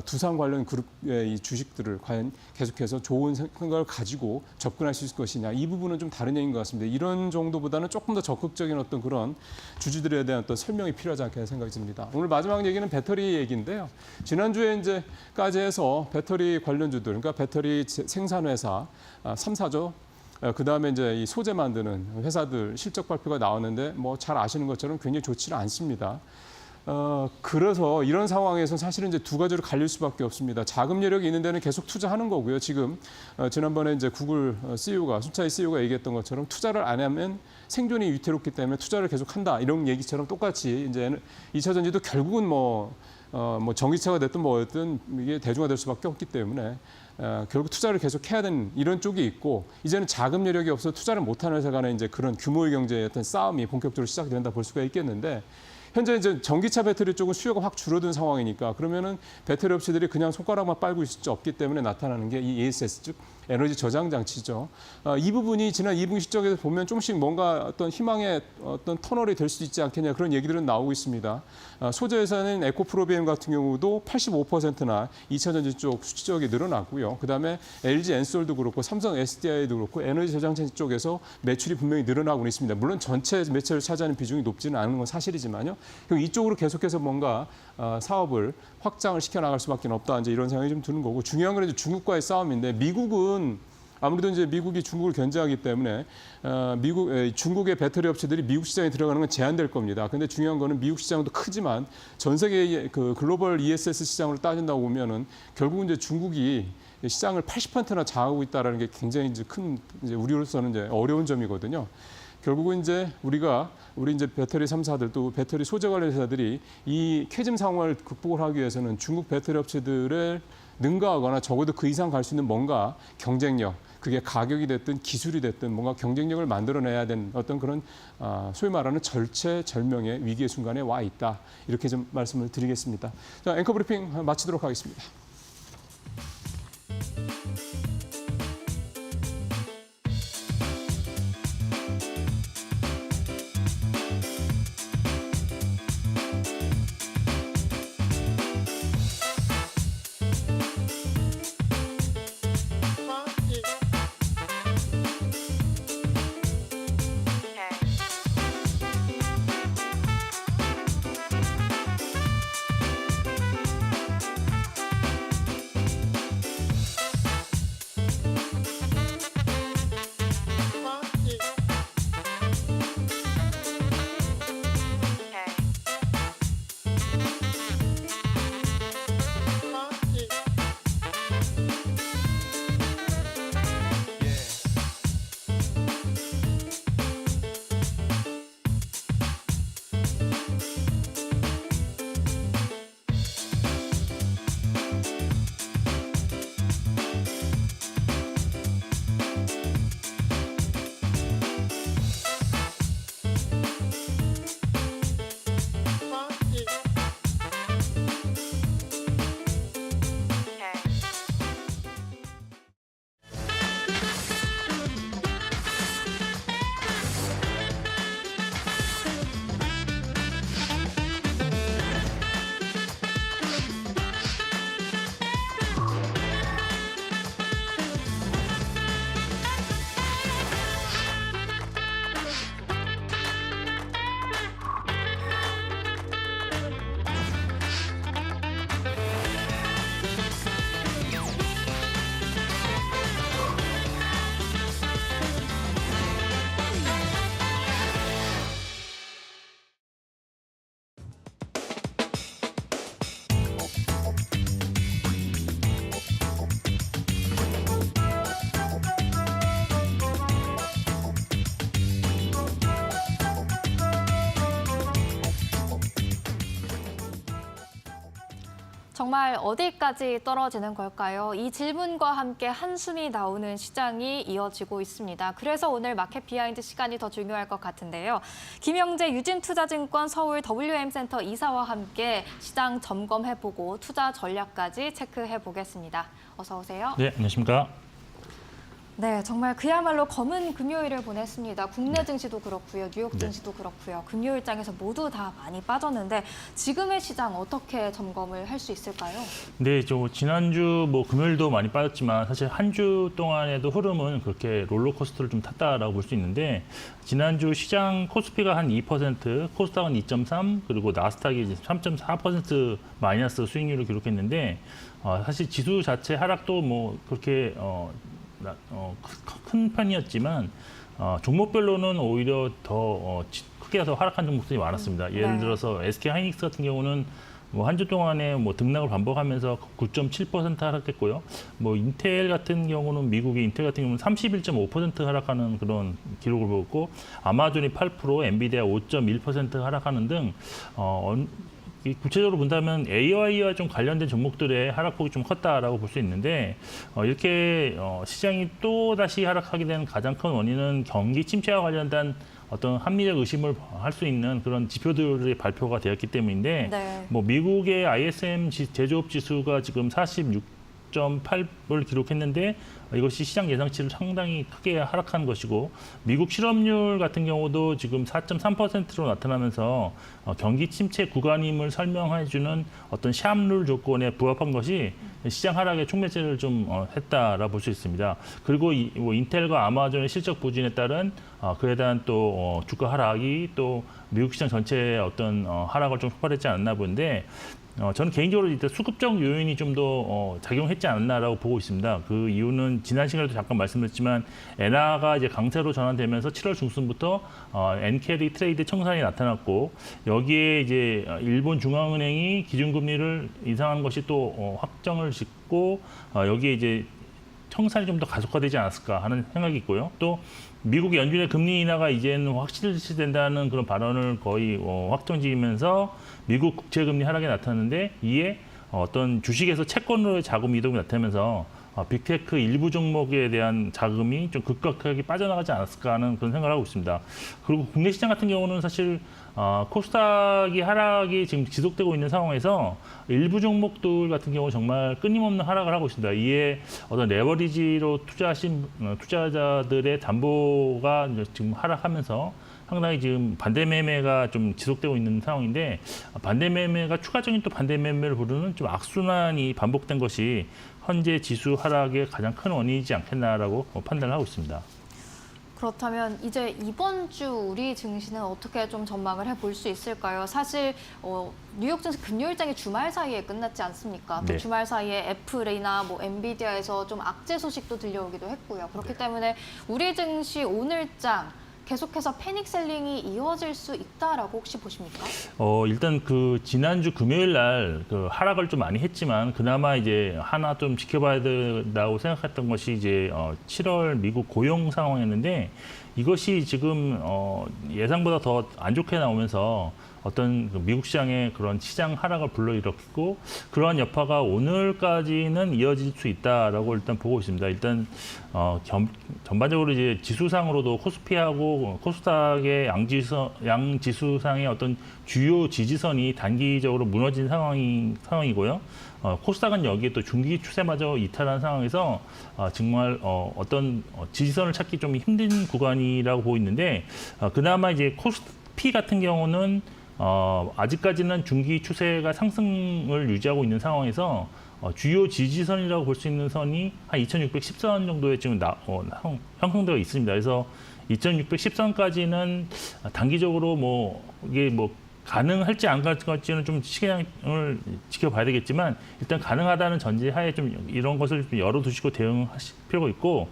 Speaker 3: 두산 관련 그룹의 이 주식들을 과연 계속해서 좋은 생각을 가지고 접근할 수 있을 것이냐. 이 부분은 좀 다른 얘기인 것 같습니다. 이런 정도보다는 조금 더 적극적인 어떤 그런 주주들에 대한 어떤 설명이 필요하지 않겠나 생각이 듭니다. 오늘 마지막 얘기는 배터리 얘기인데요. 지난주에 이제까지 해서 배터리 관련주들, 그러니까 배터리 생산회사 3사죠. 그다음에 이제 이 소재 만드는 회사들 실적 발표가 나왔는데 뭐 잘 아시는 것처럼 굉장히 좋지는 않습니다. 그래서 이런 상황에서 사실은 이제 두 가지로 갈릴 수밖에 없습니다. 자금 여력이 있는 데는 계속 투자하는 거고요. 지금 지난번에 이제 구글 CEO가 순차이 CEO가 얘기했던 것처럼 투자를 안 하면 생존이 위태롭기 때문에 투자를 계속한다 이런 얘기처럼 똑같이 이제 2차 전지도 결국은 뭐 전기차가 됐든 뭐였든 이게 대중화될 수밖에 없기 때문에 결국 투자를 계속 해야 되는 이런 쪽이 있고 이제는 자금 여력이 없어 투자를 못하는 회사 간의 이제 그런 규모의 경제의 어떤 싸움이 본격적으로 시작된다 볼 수가 있겠는데 현재 이제 전기차 배터리 쪽은 수요가 확 줄어든 상황이니까 그러면은 배터리 업체들이 그냥 손가락만 빨고 있을 수 없기 때문에 나타나는 게 이 ESS 즉 에너지 저장 장치죠. 이 부분이 지난 2분기 실적에서 보면 조금씩 뭔가 어떤 희망의 어떤 터널이 될 수 있지 않겠냐 그런 얘기들은 나오고 있습니다. 소재 회사는 에코프로비엠 같은 경우도 85%나 2차 전지 쪽 수치적이 늘어났고요. 그다음에 LG 엔솔도 그렇고 삼성 SDI도 그렇고 에너지 저장 장치 쪽에서 매출이 분명히 늘어나고 있습니다. 물론 전체 매출을 차지하는 비중이 높지는 않은 건 사실이지만요. 이쪽으로 계속해서 뭔가 사업을 확장을 시켜나갈 수밖에 없다. 이제 이런 생각이 좀 드는 거고 중요한 건 이제 중국과의 싸움인데 미국은 아무래도 이제 미국이 중국을 견제하기 때문에 중국의 배터리 업체들이 미국 시장에 들어가는 건 제한될 겁니다. 근데 중요한 거는 미국 시장도 크지만 전 세계의 그 글로벌 ESS 시장으로 따진다고 보면은 결국은 이제 중국이 시장을 80%나 장악하고 있다라는 게 굉장히 이제 큰 이제 우리로서는 이제 어려운 점이거든요. 결국은 이제 우리 이제 배터리 3사들 또 배터리 소재 관련 회사들이 이 캐즘 상황을 극복을 하기 위해서는 중국 배터리 업체들을 능가하거나 적어도 그 이상 갈 수 있는 뭔가 경쟁력, 그게 가격이 됐든 기술이 됐든 뭔가 경쟁력을 만들어내야 되는 어떤 그런 소위 말하는 절체절명의 위기의 순간에 와 있다. 이렇게 좀 말씀을 드리겠습니다. 자, 앵커 브리핑 마치도록 하겠습니다.
Speaker 1: 정말 어디까지 떨어지는 걸까요? 이 질문과 함께 한숨이 나오는 시장이 이어지고 있습니다. 그래서 오늘 마켓 비하인드 시간이 더 중요할 것 같은데요. 김영재 유진투자증권 서울 WM센터 이사와 함께 시장 점검해보고 투자 전략까지 체크해보겠습니다. 어서 오세요.
Speaker 4: 네, 안녕하십니까.
Speaker 1: 네, 정말 그야말로 검은 금요일을 보냈습니다. 국내 증시도 그렇고요, 뉴욕 증시도 그렇고요. 금요일장에서 모두 다 많이 빠졌는데 지금의 시장 어떻게 점검을 할 수 있을까요?
Speaker 4: 네, 지난주 금요일도 많이 빠졌지만 사실 한 주 동안에도 흐름은 그렇게 롤러코스터를 좀 탔다라고 볼 수 있는데 지난주 시장 코스피가 한 2%, 코스닥은 2.3, 그리고 나스닥이 3.4% 마이너스 수익률을 기록했는데 사실 지수 자체 하락도 그렇게 큰 편이었지만 종목별로는 오히려 더 크게 더 하락한 종목들이 많았습니다. 예를 들어서 SK 하이닉스 같은 경우는 한 주 동안에 등락을 반복하면서 9.7% 하락했고요. 인텔 같은 경우는 미국의 인텔 같은 경우는 31.5% 하락하는 그런 기록을 보였고 아마존이 8%, 엔비디아 5.1% 하락하는 등 구체적으로 본다면 AI와 좀 관련된 종목들의 하락폭이 좀 컸다라고 볼 수 있는데 이렇게 시장이 또 다시 하락하게 된 가장 큰 원인은 경기 침체와 관련된 어떤 합리적 의심을 할 수 있는 그런 지표들의 발표가 되었기 때문인데 미국의 ISM 제조업 지수가 지금 46.8을 기록했는데 이것이 시장 예상치를 상당히 크게 하락한 것이고 미국 실업률 같은 경우도 지금 4.3%로 나타나면서 경기 침체 구간임을 설명해주는 어떤 샤암룰 조건에 부합한 것이 시장 하락의 촉매제를 좀 했다라고 볼 수 있습니다. 그리고 인텔과 아마존의 실적 부진에 따른 그에 대한 또 주가 하락이 또 미국 시장 전체의 어떤 하락을 좀 촉발했지 않았나 보는데 저는 개인적으로 일단 수급적 요인이 좀 더 작용했지 않았나라고 보고 있습니다. 그 이유는 저는 지난 시간에도 잠깐 말씀드렸지만 엔화가 이제 강세로 전환되면서 7월 중순부터 엔캐리 트레이드 청산이 나타났고 여기에 이제 일본 중앙은행이 기준금리를 인상한 것이 또 확정을 짓고 여기에 이제 청산이 좀 더 가속화되지 않았을까 하는 생각이 있고요. 또 미국 연준의 금리 인하가 이제는 확실시된다는 그런 발언을 거의 확정지으면서 미국 국채 금리 하락이 나타났는데 이에 어떤 주식에서 채권으로의 자금 이동이 나타나면서 빅테크 일부 종목에 대한 자금이 좀 급격하게 빠져나가지 않았을까 하는 그런 생각을 하고 있습니다. 그리고 국내 시장 같은 경우는 사실 코스닥이 하락이 지금 지속되고 있는 상황에서 일부 종목들 같은 경우 정말 끊임없는 하락을 하고 있습니다. 이에 어떤 레버리지로 투자하신 투자자들의 담보가 지금 하락하면서 상당히 지금 반대 매매가 좀 지속되고 있는 상황인데 반대 매매가 추가적인 또 반대 매매를 부르는 좀 악순환이 반복된 것이 현재 지수 하락의 가장 큰 원인이지 않겠나라고 판단을 하고 있습니다.
Speaker 1: 그렇다면 이제 이번 주 우리 증시는 어떻게 좀 전망을 해볼 수 있을까요? 사실 뉴욕 증시 금요일장이 주말 사이에 끝났지 않습니까? 또
Speaker 4: 네.
Speaker 1: 주말 사이에 애플이나 뭐 엔비디아에서 좀 악재 소식도 들려오기도 했고요. 그렇기 때문에 우리 증시 오늘장 계속해서 패닉 셀링이 이어질 수 있다라고 혹시 보십니까?
Speaker 4: 일단 그 지난주 금요일 날 그 하락을 좀 많이 했지만 그나마 이제 하나 좀 지켜봐야 된다고 생각했던 것이 이제 7월 미국 고용 상황이었는데 이것이 지금 예상보다 더 안 좋게 나오면서 어떤 그 미국 시장의 그런 시장 하락을 불러일으키고 그러한 여파가 오늘까지는 이어질 수 있다라고 일단 보고 있습니다. 일단 전반적으로 이제 지수상으로도 코스피하고 코스닥의 양지수상의 어떤 주요 지지선이 단기적으로 무너진 상황이고요. 코스닥은 여기에 또 중기 추세마저 이탈한 상황에서 정말 어떤 지지선을 찾기 좀 힘든 구간이라고 보고 있는데 그나마 이제 코스피 같은 경우는 아직까지는 중기 추세가 상승을 유지하고 있는 상황에서 주요 지지선이라고 볼 수 있는 선이 한 2610선 정도에 지금 형성되어 있습니다. 그래서 2610선까지는 단기적으로 이게 가능할지 안 가능할지는 좀 시간을 지켜봐야 되겠지만 일단 가능하다는 전제하에 좀 이런 것을 좀 열어두시고 대응하실 필요가 있고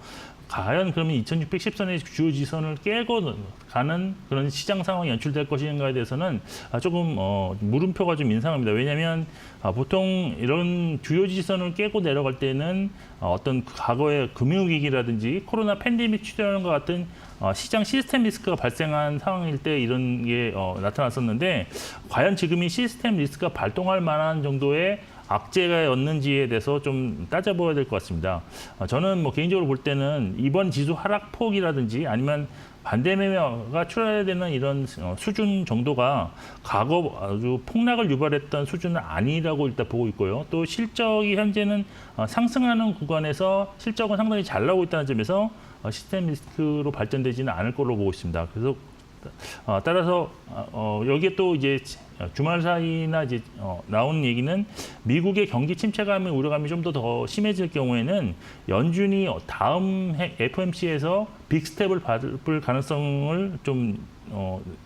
Speaker 4: 과연 그러면 2610선의 주요 지선을 깨고 가는 그런 시장 상황이 연출될 것인가에 대해서는 조금 물음표가 좀 인상합니다. 왜냐하면 보통 이런 주요 지선을 깨고 내려갈 때는 어떤 과거의 금융위기라든지 코로나 팬데믹 출현과 것 같은 시장 시스템 리스크가 발생한 상황일 때 이런 게 나타났었는데 과연 지금 이 시스템 리스크가 발동할 만한 정도의 악재가였는지에 대해서 좀 따져봐야 될 것 같습니다. 저는 개인적으로 볼 때는 이번 지수 하락폭이라든지 아니면 반대 매매가 출현되는 이런 수준 정도가 과거 아주 폭락을 유발했던 수준은 아니라고 일단 보고 있고요. 또 실적이 현재는 상승하는 구간에서 실적은 상당히 잘 나오고 있다는 점에서 시스템 리스크로 발전되지는 않을 걸로 보고 있습니다. 그래서 따라서 여기에 또 이제 주말 사이나 이제 나온 얘기는 미국의 경기 침체감의 우려감이 좀 더 심해질 경우에는 연준이 다음 FOMC에서 빅스텝을 밟을 가능성을 좀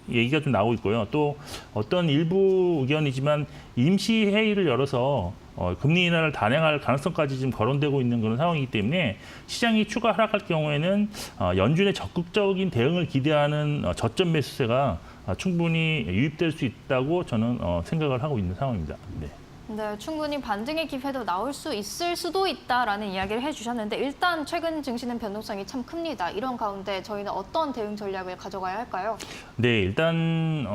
Speaker 4: 얘기가 좀 나오고 있고요. 또 어떤 일부 의견이지만 임시 회의를 열어서 금리 인하를 단행할 가능성까지 지금 거론되고 있는 그런 상황이기 때문에 시장이 추가 하락할 경우에는 연준의 적극적인 대응을 기대하는 저점 매수세가 충분히 유입될 수 있다고 저는 생각을 하고 있는 상황입니다. 네.
Speaker 1: 네, 충분히 반등의 기회도 나올 수 있을 수도 있다라는 이야기를 해주셨는데 일단 최근 증시는 변동성이 참 큽니다. 이런 가운데 저희는 어떤 대응 전략을 가져가야 할까요?
Speaker 4: 네, 일단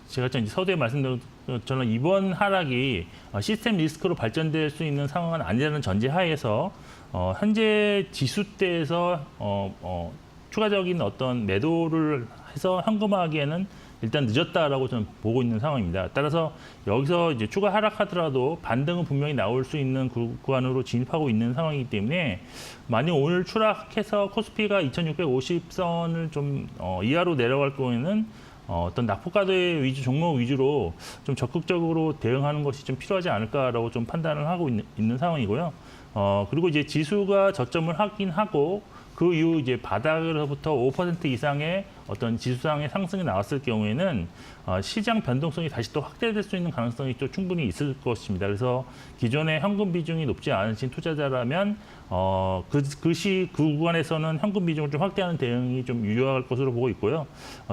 Speaker 4: 제가 이제 서두에 말씀드린 저는 이번 하락이 시스템 리스크로 발전될 수 있는 상황은 아니라는 전제하에서 현재 지수대에서 추가적인 어떤 매도를 해서 현금화하기에는 일단 늦었다라고 저는 보고 있는 상황입니다. 따라서 여기서 이제 추가 하락하더라도 반등은 분명히 나올 수 있는 구간으로 진입하고 있는 상황이기 때문에 만약 오늘 추락해서 코스피가 2650선을 좀 이하로 내려갈 경우에는 어떤 낙폭과대 위주 종목 위주로 좀 적극적으로 대응하는 것이 좀 필요하지 않을까라고 좀 판단을 하고 있는 상황이고요. 그리고 이제 지수가 저점을 하긴 하고 그 이후 이제 바닥으로부터 5% 이상의 어떤 지수상의 상승이 나왔을 경우에는 시장 변동성이 다시 또 확대될 수 있는 가능성이 또 충분히 있을 것입니다. 그래서 기존의 현금 비중이 높지 않으신 투자자라면 그 구간에서는 현금 비중을 좀 확대하는 대응이 좀 유효할 것으로 보고 있고요.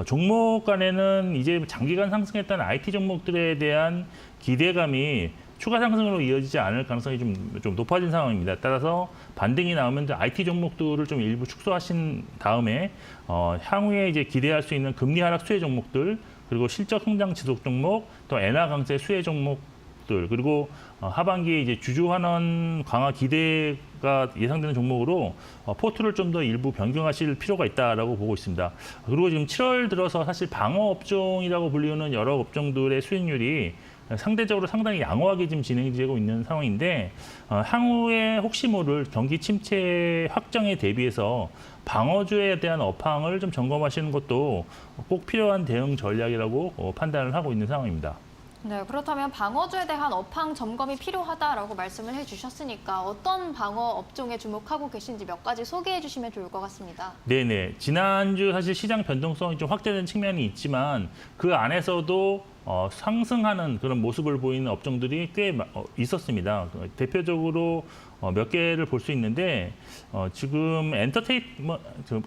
Speaker 4: 종목 간에는 이제 장기간 상승했던 IT 종목들에 대한 기대감이 추가 상승으로 이어지지 않을 가능성이 좀 높아진 상황입니다. 따라서 반등이 나오면 IT 종목들을 좀 일부 축소하신 다음에 향후에 이제 기대할 수 있는 금리 하락 수혜 종목들, 그리고 실적 성장 지속 종목, 또 엔화 강세 수혜 종목들, 그리고 하반기에 이제 주주 환원 강화 기대가 예상되는 종목으로 포트를 좀 더 일부 변경하실 필요가 있다라고 보고 있습니다. 그리고 지금 7월 들어서 사실 방어 업종이라고 불리는 여러 업종들의 수익률이 상대적으로 상당히 양호하게 지금 진행되고 있는 상황인데 향후에 혹시 모를 경기 침체 확정에 대비해서 방어주에 대한 업황을 좀 점검하시는 것도 꼭 필요한 대응 전략이라고 판단을 하고 있는 상황입니다.
Speaker 1: 네, 그렇다면 방어주에 대한 업황 점검이 필요하다라고 말씀을 해주셨으니까 어떤 방어 업종에 주목하고 계신지 몇 가지 소개해 주시면 좋을 것 같습니다.
Speaker 4: 네네. 지난주 사실 시장 변동성이 좀 확대된 측면이 있지만 그 안에서도 상승하는 그런 모습을 보이는 업종들이 꽤 있었습니다. 대표적으로 몇 개를 볼 수 있는데 지금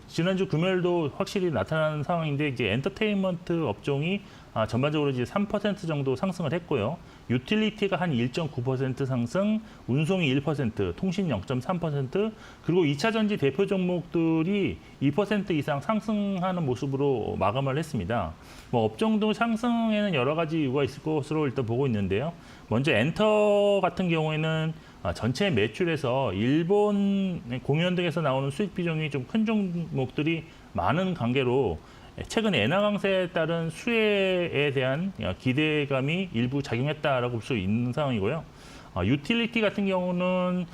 Speaker 4: 지난주 금요일도 확실히 나타나는 상황인데 이제 엔터테인먼트 업종이 전반적으로 이제 3% 정도 상승을 했고요. 유틸리티가 한 1.9% 상승, 운송이 1%, 통신 0.3%, 그리고 2차 전지 대표 종목들이 2% 이상 상승하는 모습으로 마감을 했습니다. 업종도 상승에는 여러 가지 이유가 있을 것으로 일단 보고 있는데요. 먼저 엔터 같은 경우에는 전체 매출에서 일본 공연 등에서 나오는 수익 비중이 좀 큰 종목들이 많은 관계로 최근 엔화 강세에 따른 수혜에 대한 기대감이 일부 작용했다라고 볼 수 있는 상황이고요. 유틸리티 같은 경우는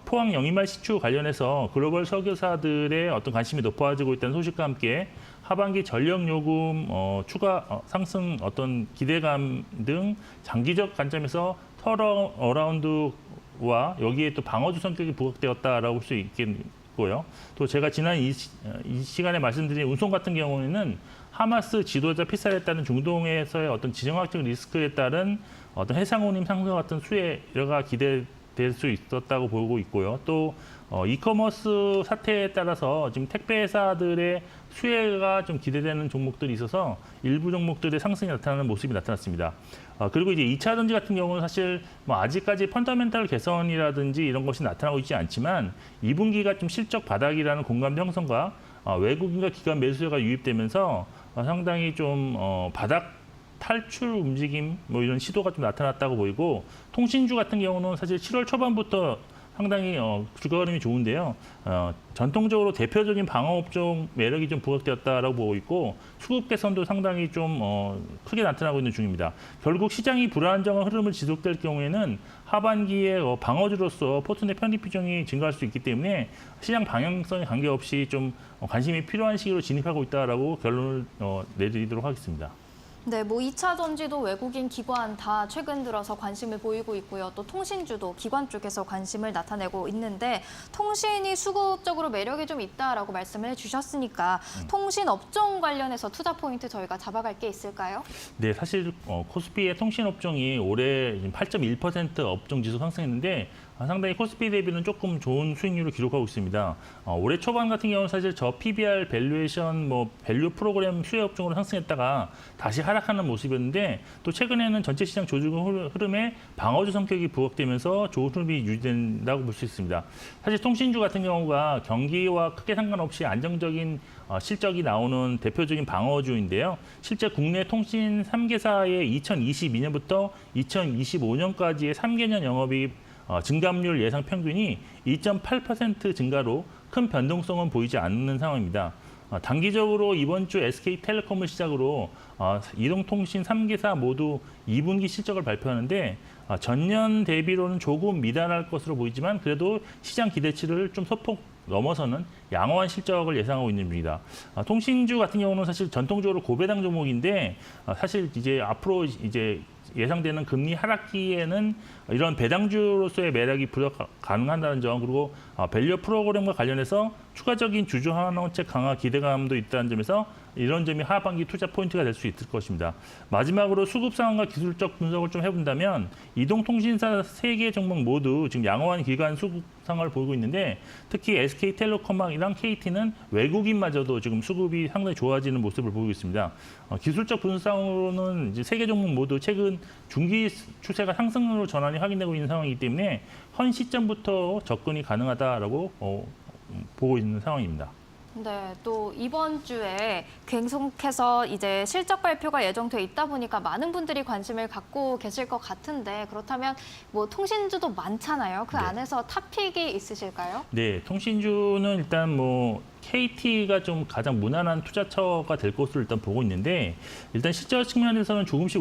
Speaker 4: 포항 영이말 시추 관련해서 글로벌 석유사들의 어떤 관심이 높아지고 있다는 소식과 함께 하반기 전력 요금 추가 상승 어떤 기대감 등 장기적 관점에서 턴어라운드와 여기에 또 방어주 성격이 부각되었다라고 볼 수 있겠고요. 또 제가 지난 이 시간에 말씀드린 운송 같은 경우에는 하마스 지도자 피살에 따른 중동에서의 어떤 지정학적 리스크에 따른 어떤 해상운임 상승 같은 수혜가 기대될 수 있었다고 보고 있고요. 또 이커머스 사태에 따라서 지금 택배 회사들의 수혜가 좀 기대되는 종목들이 있어서 일부 종목들의 상승이 나타나는 모습이 나타났습니다. 그리고 이제 2차 전지 같은 경우는 사실 아직까지 펀더멘탈 개선이라든지 이런 것이 나타나고 있지 않지만 2분기가 좀 실적 바닥이라는 공감대 형성과 외국인과 기관 매수세가 유입되면서 상당히 좀 바닥 탈출 움직임 이런 시도가 좀 나타났다고 보이고 통신주 같은 경우는 사실 7월 초반부터 상당히 주가 흐름이 좋은데요. 전통적으로 대표적인 방어업종 매력이 좀 부각되었다라고 보고 있고 수급 개선도 상당히 좀 크게 나타나고 있는 중입니다. 결국 시장이 불안정한 흐름을 지속될 경우에는 하반기에 방어주로서 포트의 편입 비중이 증가할 수 있기 때문에 시장 방향성에 관계없이 좀 관심이 필요한 시기로 진입하고 있다라고 결론을 내리도록 하겠습니다.
Speaker 1: 네, 2차 전지도 외국인 기관 다 최근 들어서 관심을 보이고 있고요. 또 통신주도 기관 쪽에서 관심을 나타내고 있는데 통신이 수급적으로 매력이 좀 있다라고 말씀을 해주셨으니까 통신 업종 관련해서 투자 포인트 저희가 잡아갈 게 있을까요?
Speaker 4: 네, 사실 코스피의 통신 업종이 올해 8.1% 업종 지수 상승했는데 상당히 코스피 대비는 조금 좋은 수익률을 기록하고 있습니다. 올해 초반 같은 경우는 사실 저 PBR 밸류에이션 밸류 프로그램 수혜 업종으로 상승했다가 다시 하락하는 모습이었는데 또 최근에는 전체 시장 조정 흐름에 방어주 성격이 부각되면서 좋은 흐름이 유지된다고 볼 수 있습니다. 사실 통신주 같은 경우가 경기와 크게 상관없이 안정적인 실적이 나오는 대표적인 방어주인데요. 실제 국내 통신 3개사의 2022년부터 2025년까지의 3개년 영업이익 증감률 예상 평균이 2.8% 증가로 큰 변동성은 보이지 않는 상황입니다. 단기적으로 이번 주 SK텔레콤을 시작으로 이동통신 3개사 모두 2분기 실적을 발표하는데 전년 대비로는 조금 미달할 것으로 보이지만 그래도 시장 기대치를 좀 소폭 넘어서는 양호한 실적을 예상하고 있는 중입니다. 통신주 같은 경우는 사실 전통적으로 고배당 종목인데 사실 이제 앞으로 이제 예상되는 금리 하락기에는 이런 배당주로서의 매력이 가능하다는 점, 그리고 밸류 프로그램과 관련해서 추가적인 주주 환원책 강화 기대감도 있다는 점에서 이런 점이 하반기 투자 포인트가 될 수 있을 것입니다. 마지막으로 수급 상황과 기술적 분석을 좀 해본다면 이동통신사 3개 종목 모두 지금 양호한 기간 수급 상황을 보이고 있는데, 특히 SK텔레콤이랑 KT는 외국인마저도 지금 수급이 상당히 좋아지는 모습을 보이고 있습니다. 기술적 분석상으로는 이제 3개 종목 모두 최근 중기 추세가 상승으로 전환이 확인되고 있는 상황이기 때문에 현 시점부터 접근이 가능하다라고 보고 있는 상황입니다.
Speaker 1: 네, 또 이번 주에 계속해서 이제 실적 발표가 예정돼 있다 보니까 많은 분들이 관심을 갖고 계실 것 같은데, 그렇다면 뭐 통신주도 많잖아요. 그 안에서 탑픽이 있으실까요?
Speaker 4: 네, 통신주는 일단 뭐 KT가 좀 가장 무난한 투자처가 될 것으로 일단 보고 있는데, 일단 실적 측면에서는 조금씩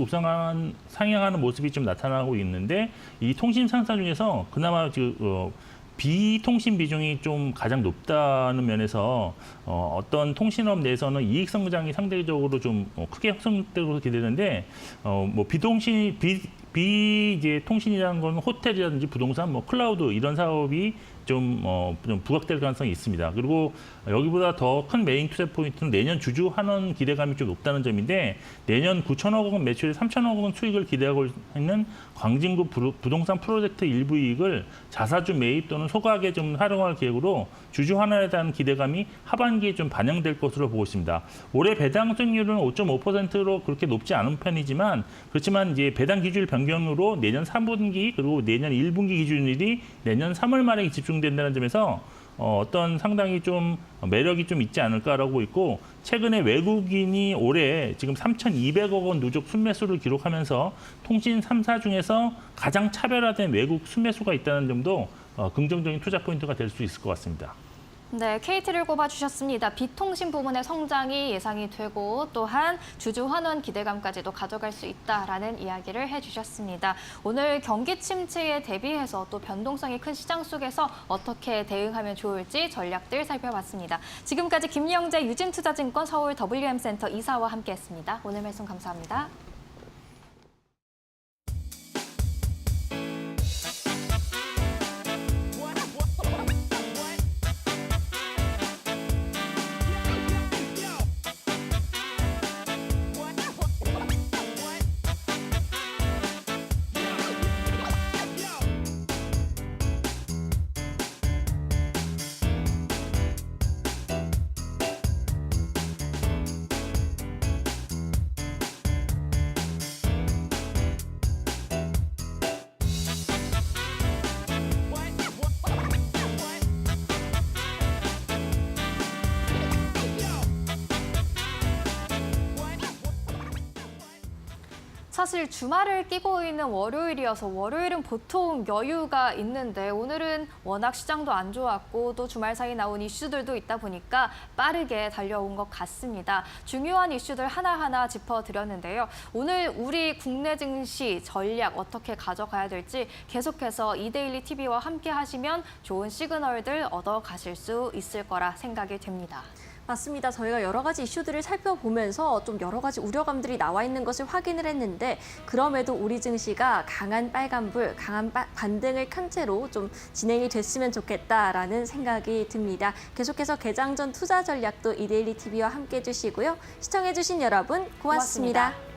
Speaker 4: 상향하는 모습이 좀 나타나고 있는데, 이 통신 상사 중에서 그나마 비통신 비중이 좀 가장 높다는 면에서 어떤 통신업 내에서는 이익 성장이 상대적으로 좀 크게 확산되고 기대되는데, 뭐 이제 통신이라는 건 호텔이라든지 부동산, 뭐 클라우드 이런 사업이 좀 부각될 가능성이 있습니다. 그리고 여기보다 더 큰 메인 투자 포인트는 내년 주주 환원 기대감이 좀 높다는 점인데, 내년 9천억 원 매출에 3천억 원 수익을 기대하고 있는 광진구 부동산 프로젝트 일부 이익을 자사주 매입 또는 소각에 좀 활용할 계획으로 주주 환원에 대한 기대감이 하반기에 좀 반영될 것으로 보고 있습니다. 올해 배당 수익률은 5.5%로 그렇게 높지 않은 편이지만, 그렇지만 이제 배당 기준일 변경으로 내년 3분기 그리고 내년 1분기 기준일이 내년 3월 말에 집중된다는 점에서 어떤 상당히 좀 매력이 좀 있지 않을까라고 있고, 최근에 외국인이 올해 지금 3,200억 원 누적 순매수를 기록하면서 통신 3사 중에서 가장 차별화된 외국 순매수가 있다는 점도 긍정적인 투자 포인트가 될 수 있을 것 같습니다.
Speaker 1: 네, KT를 꼽아주셨습니다. 비통신 부문의 성장이 예상이 되고 또한 주주 환원 기대감까지도 가져갈 수 있다라는 이야기를 해주셨습니다. 오늘 경기 침체에 대비해서 또 변동성이 큰 시장 속에서 어떻게 대응하면 좋을지 전략들 살펴봤습니다. 지금까지 김영재 유진투자증권 서울 WM센터 이사와 함께했습니다. 오늘 말씀 감사합니다. 사실 주말을 끼고 있는 월요일이어서 월요일은 보통 여유가 있는데, 오늘은 워낙 시장도 안 좋았고 또 주말 사이 나온 이슈들도 있다 보니까 빠르게 달려온 것 같습니다. 중요한 이슈들 하나하나 짚어드렸는데요. 오늘 우리 국내 증시 전략 어떻게 가져가야 될지 계속해서 이데일리 TV와 함께 하시면 좋은 시그널들 얻어가실 수 있을 거라 생각이 됩니다.
Speaker 2: 맞습니다. 저희가 여러 가지 이슈들을 살펴보면서 좀 여러 가지 우려감들이 나와 있는 것을 확인을 했는데, 그럼에도 우리 증시가 강한 빨간불, 강한 반등을 큰 채로 좀 진행이 됐으면 좋겠다라는 생각이 듭니다. 계속해서 개장 전 투자 전략도 이데일리 TV와 함께 해주시고요. 시청해주신 여러분 고맙습니다.